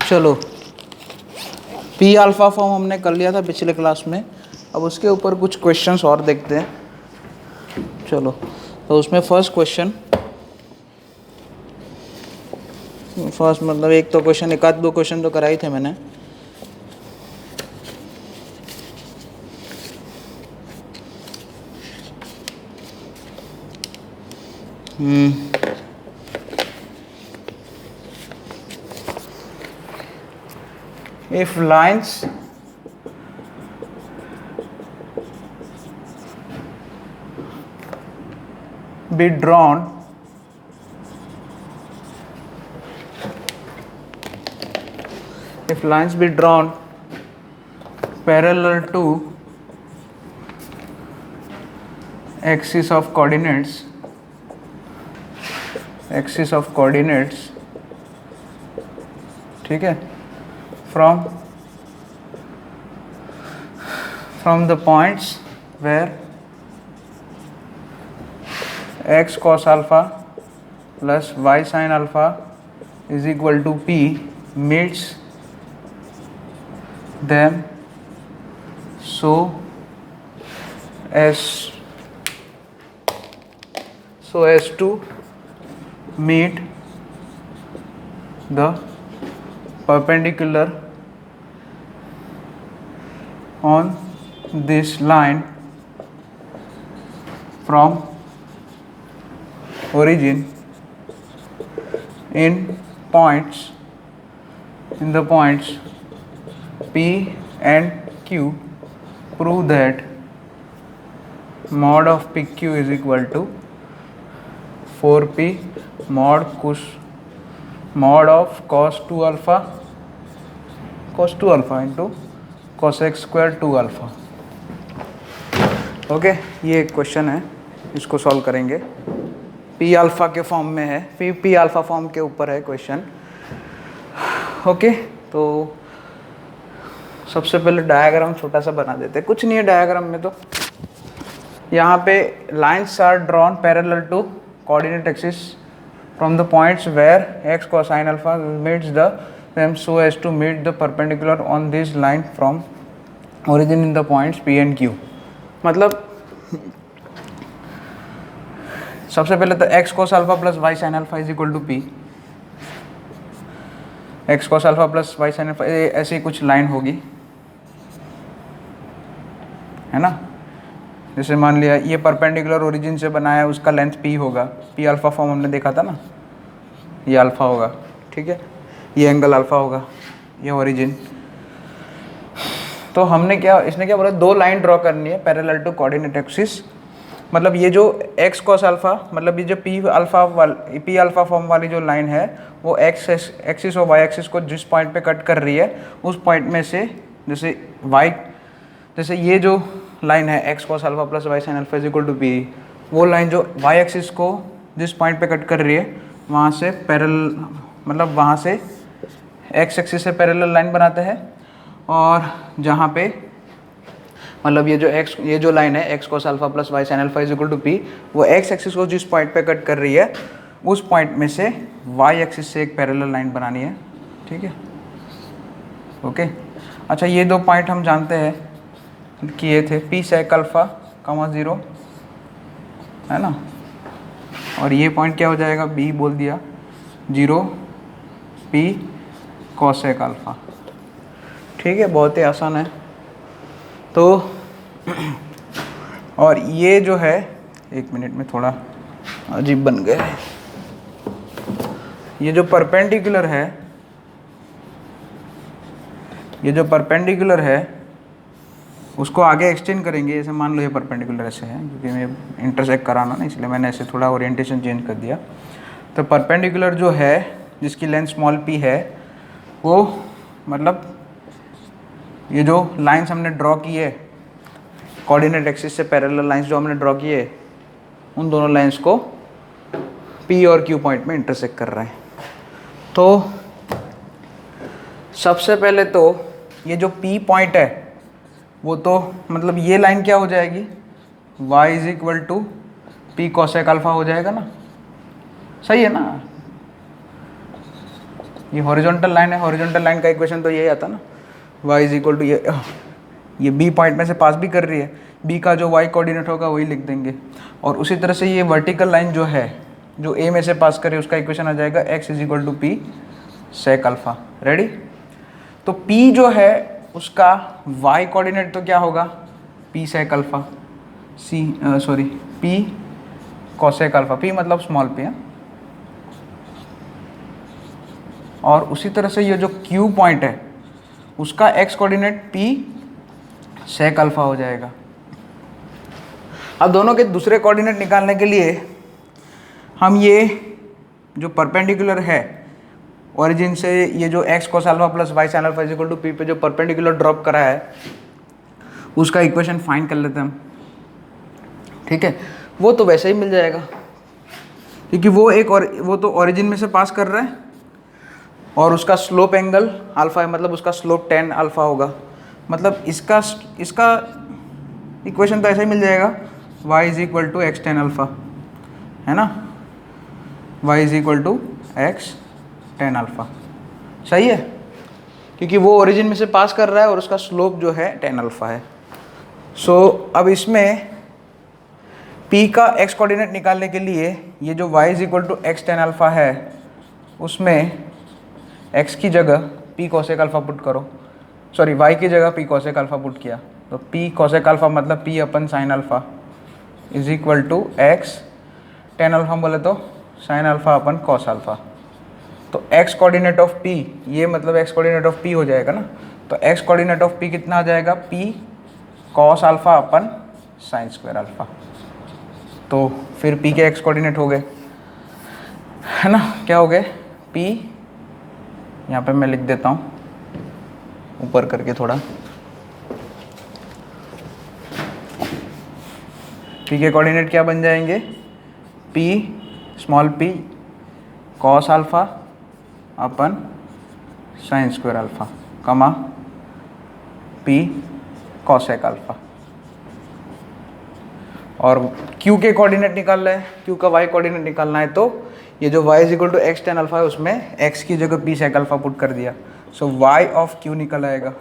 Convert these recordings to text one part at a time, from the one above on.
चलो, P alpha form हमने कर लिया था पिछले क्लास में, अब उसके ऊपर कुछ क्वेश्चंस और देखते हैं। चलो, तो उसमें फर्स्ट मतलब एक तो क्वेश्चन, एक आध दो क्वेश्चन तो कराई थे मैंने। If lines be drawn parallel to axis of coordinates ठीक है, from the points where x cos alpha plus y sin alpha is equal to p meets them so as to meet the perpendicular on this line from origin in the points P and Q, prove that mod of PQ is equal to 4P mod of cos 2 alpha into cos x square 2 alpha। Okay, ये एक question है, इसको solve करेंगे। P alpha के form में है, P alpha form के ऊपर है क्वेश्चन। ओके, तो सबसे पहले डायग्राम छोटा सा बना देते हैं, कुछ नहीं है डायग्राम में। तो यहाँ पे lines are drawn parallel to coordinate axis from the points where x cosine alpha meets them so as to meet the perpendicular on this line from origin in the points P and Q। मतलब सबसे पहले तो x cos alpha plus y sin alpha is equal to P, x cos alpha plus y sin alpha ऐसी कुछ line होगी, है ना। जैसे मान लिया ये परपेंडिकुलर ओरिजिन से बना है, उसका लेंथ P होगा, P अल्फा फॉर्म हमने देखा था ना, ये अल्फा होगा, ठीक है, ये एंगल अल्फा होगा, ये ओरिजिन। तो हमने इसने क्या बोला, दो लाइन ड्रॉ करनी है पैरेलल टू कोऑर्डिनेट एक्सिस। मतलब ये जो x cos अल्फा, मतलब ये जो P अल्फा फॉर्म वाली जो लाइन है, वो x एक्सिस और y एक्सिस को जिस पॉइंट पे कट कर रही है, उस पॉइंट में से जैसे ये जो लाइन है x cos alpha plus y sin alpha is equal to P, वो लाइन जो y एक्सिस को जिस पॉइंट पे कट कर रही है, वहाँ से पैरेलल, मतलब वहाँ से x एक्सिस से पैरेलल लाइन बनाते हैं। और जहाँ पे मतलब ये जो लाइन है x cos alpha plus y sin alpha is equal to P, वो x एक्सिस को जिस पॉइंट पे कट कर रही है, उस पॉइंट में से y एक्सिस से एक पैरेलल लाइन बनानी है, ठीक है। ओके, अच्छा, ये दो पॉइंट हम जानते हैं कि ये थे P sec अल्फा 0, है ना, और ये पॉइंट क्या हो जाएगा, B बोल दिया 0 P cosec अल्फा, ठीक है, बहुत ही आसान है। तो और ये जो है, एक मिनट में थोड़ा अजीब बन गया है, ये जो परपेंडिकुलर है, उसको आगे एक्सटेंड करेंगे। जैसे मान लो ये परपेंडिकुलर ऐसे है, क्योंकि मैं इंटरसेक्ट कराना ना, इसलिए मैंने ऐसे थोड़ा ओरिएंटेशन चेंज कर दिया। तो परपेंडिकुलर जो है, जिसकी लेंथ स्मॉल p है, वो मतलब ये जो लाइंस हमने ड्रॉ की है कोऑर्डिनेट एक्सिस से पैरेलल लाइंस जो हमने ड्रॉ किए, उन दोनों लाइंस को P और Q पॉइंट में इंटरसेक्ट कर रहे हैं। तो सबसे पहले तो ये जो P पॉइंट है, वो तो मतलब ये लाइन क्या हो जाएगी, y is equal to P cosec alpha हो जाएगा ना, सही है ना। ये हॉरिजॉन्टल लाइन है, हॉरिजॉन्टल लाइन का इक्वेशन तो यही आता ना, y इज इक्वल टू ये b पॉइंट में से पास भी कर रही है, b का जो y कोऑर्डिनेट होगा वही लिख देंगे। और उसी तरह से ये वर्टिकल लाइन जो है जो a में से पास करे उसका इक्वेशन आ जाएगा x is equal to p sec alpha. Ready? तो p जो है उसका y कोऑर्डिनेट तो क्या होगा, p sec alpha, p cosec alpha, p मतलब स्मॉल p है। और उसी तरह से ये जो q पॉइंट है उसका x coordinate p sec alpha हो जाएगा। अब दोनों के दूसरे कोऑर्डिनेट निकालने के लिए हम ये जो परपेंडिकुलर है ओरिजिन से, ये जो x cos alpha plus y sin alpha is equal to p पे जो परपेंडिकुलर ड्रॉप करा है उसका इक्वेशन फाइंड कर लेते हैं हम। ठीक है, वो तो वैसे ही मिल जाएगा क्योंकि वो तो ओरिजिन में से पास कर रहा है और उसका स्लोप एंगल अल्फा है, मतलब उसका स्लोप tan अल्फा होगा। मतलब इसका इक्वेशन तो ऐसा ही मिल जाएगा, y is equal to x tan alpha, है ना, y is equal to x tan alpha. सही है, क्योंकि वो ओरिजिन में से पास कर रहा है और उसका स्लोप जो है tan अल्फा है। सो अब इसमें p का x कोऑर्डिनेट निकालने के लिए ये जो y is equal to x tan alpha है उसमें x की जगह p कोसेक अल्फा पुट करो, सॉरी y की जगह p कोसेक अल्फा पुट किया तो p कोसेक अल्फा मतलब p upon sine alpha is equal to x tan alpha बोले तो साइन अल्फा अपन कॉस अल्फा। तो x कोऑर्डिनेट ऑफ p, ये मतलब x कोऑर्डिनेट ऑफ p हो जाएगा ना, तो x कोऑर्डिनेट ऑफ p कितना आ जाएगा, p cos alpha upon sine square alpha. तो फिर p के x कोऑर्डिनेट हो गए, है ना, क्या हो गए, p, यहाँ पे मैं लिख देता हूँ ऊपर करके थोड़ा, p के कोऑर्डिनेट क्या बन जाएंगे, p small p cos alpha upon sine square alpha comma p cosec alpha. और q के कोऑर्डिनेट निकाल रहे हैं, q का y कोऑर्डिनेट निकालना है तो ये जो y is equal to x tan alpha है उसमें x की जगह p सेक अल्फा पुट कर दिया। सो y ऑफ q निकल आएगा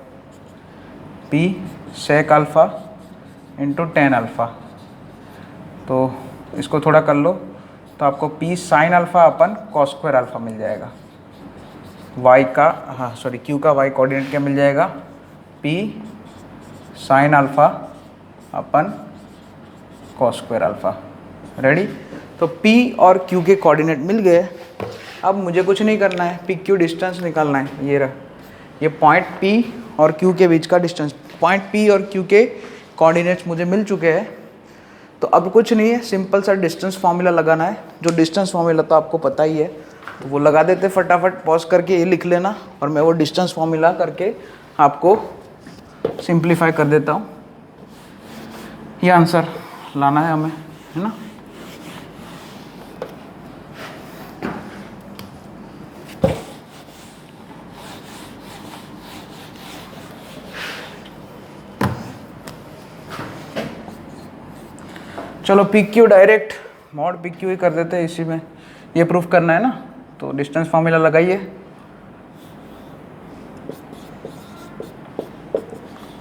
p sec alpha into tan alpha. तो इसको थोड़ा कर लो तो आपको p साइन अल्फा अपन कॉस स्क्वायर अल्फा मिल जाएगा। y का q का y कोऑर्डिनेट क्या मिल जाएगा, p साइन अल्फा अपन कॉस स्क्वायर अल्फा। रेडी? तो p और q के कोऑर्डिनेट मिल गए। अब मुझे कुछ नहीं करना है, p q डिस्टेंस निकालना है। ये रहा, ये पॉइंट p और q के बीच का डिस्टेंस, पॉइंट p और q के कोऑर्डिनेट्स मुझे मिल चुके हैं। तो अब कुछ नहीं है, सिंपल सा डिस्टेंस फार्मूला लगाना है। जो डिस्टेंस फार्मूला तो आपको पता ही है, तो वो लगा देते फटाफट, पॉज करके ये लिख लेना और मैं वो डिस्टेंस फार्मूला करके आपको सिंप्लीफाई कर देता हूँ। ये आंसर लाना है हमें, है ना। चलो P Q direct mod P Q ही कर देते हैं, इसी में ये प्रूफ करना है ना। तो डिस्टेंस फॉर्मूला लगाइए,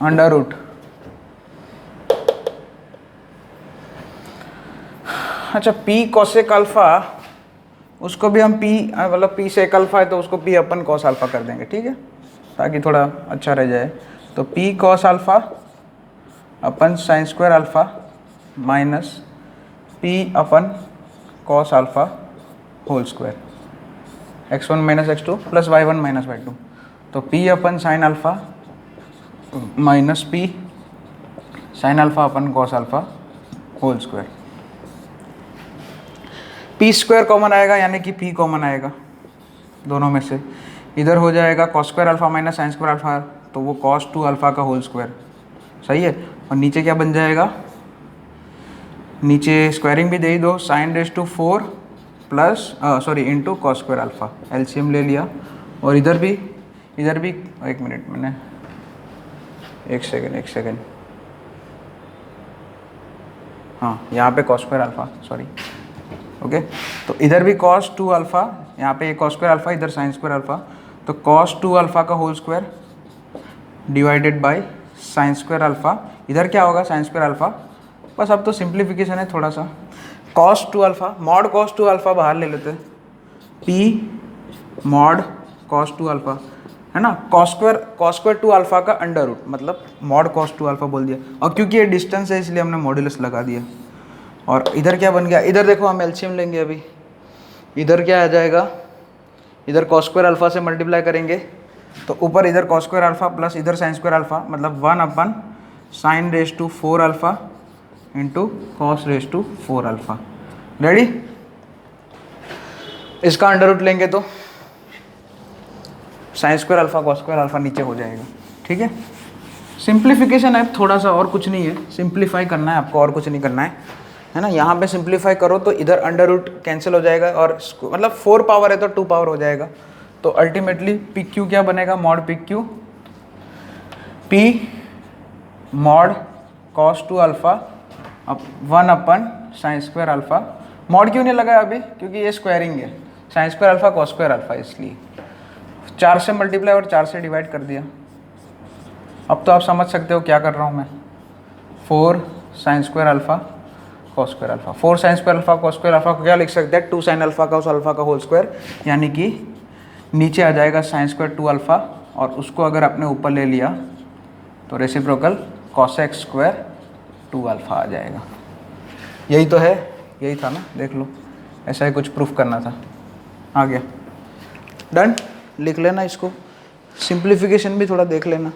अंडर रूट, अच्छा p कोसेक अल्फा, उसको भी हम p मतलब p सेक अल्फा है तो उसको p अपन कॉस अल्फा कर देंगे, ठीक है, ताकि थोड़ा अच्छा रह जाए। तो p cos alpha upon sine square alpha minus p upon cos alpha whole square, x1 minus x2 plus y1 minus y2। तो p अपन sine alpha minus p sine alpha अपन cos alpha whole square. p square common आएगा यानी कि p common आएगा दोनों में से, इधर हो जाएगा cos square alpha minus sign square alpha, तो वो कॉस 2 अल्फा का होल स्क्वायर, सही है। और नीचे क्या बन जाएगा, नीचे स्क्वायरिंग भी दे ही दो, sine raise to 4 plus sorry into cos square alpha, LCM ले लिया। और इधर भी एक मिनट, मैंने एक सेकेंड हाँ, यहाँ पे cos square alpha, sorry, okay. तो इधर भी कॉस 2 अल्फा, यहाँ पे कॉस स्क्वायर अल्फा, इधर साइन स्क्वायर अल्फा, तो cos 2 अल्फ़ा का whole square divided by sine square alpha, इधर क्या होगा साइन स्क्वायर अल्फ़ा, बस अब तो सिंप्लीफिकेशन है थोड़ा सा। cos 2 alpha, mod cos 2 alpha बाहर ले लेते हैं, p मॉड cos 2 अल्फ़ा है ना, cos स्क्वायर 2 अल्फ़ा का अंडर रूट, मतलब मॉड cos 2 अल्फ़ा बोल दिया, और क्योंकि ये डिस्टेंस है इसलिए हमने मॉड्यूलस लगा दिया। और इधर क्या बन गया, इधर देखो हम एलसीएम लेंगे अभी, इधर क्या आ जाएगा, इधर cos स्क्वायर अल्फ़ा से मल्टीप्लाई करेंगे तो ऊपर इधर cos स्क्वायर अल्फ़ा प्लस इधर साइन स्क्वायर अल्फ़ा, मतलब 1 अपन sine raise to 4 alpha into cos raise to 4 alpha. Ready, इसका अंडर रूट लेंगे तो sine square alpha cos square alpha नीचे हो जाएगा। ठीक है, सिंप्लीफिकेशन है थोड़ा सा, और कुछ नहीं है, सिंप्लीफाई करना है आपको, और कुछ नहीं करना है ना। यहाँ पे सिंप्लीफाई करो तो इधर अंडर रूट कैंसिल हो जाएगा, और मतलब 4 पावर है तो 2 पावर हो जाएगा, तो अल्टीमेटली पी क्यू क्या बनेगा, mod P Q P mod cos 2 alpha अब 1 अपन साइन स्क्वायर अल्फ़ा, मॉड क्यों नहीं लगाया अभी, क्योंकि ये स्क्वायरिंग है, sign square alpha cos square alpha, इसलिए 4 से मल्टीप्लाई और 4 से डिवाइड कर दिया। अब तो आप समझ सकते हो क्या कर रहा हूँ मैं, 4 sign square alpha cos square alpha, 4 sign square alpha cos square alpha को क्या लिख सकते हैं, 2 साइन अल्फ़ा का उस अल्फ़ा का होल स्क्वायर, यानी कि नीचे आ जाएगा साइन स्क्वायर 2 अल्फ़ा, और उसको अगर आपने ऊपर ले लिया तो रेसिप्रोकल कॉसेक स्क्वायर 2 अल्फ़ा आ जाएगा। यही तो है, यही था ना, देख लो, ऐसा ही कुछ प्रूफ करना था, आ गया, डन। लिख लेना इसको, सिंप्लीफिकेशन भी थोड़ा देख लेना।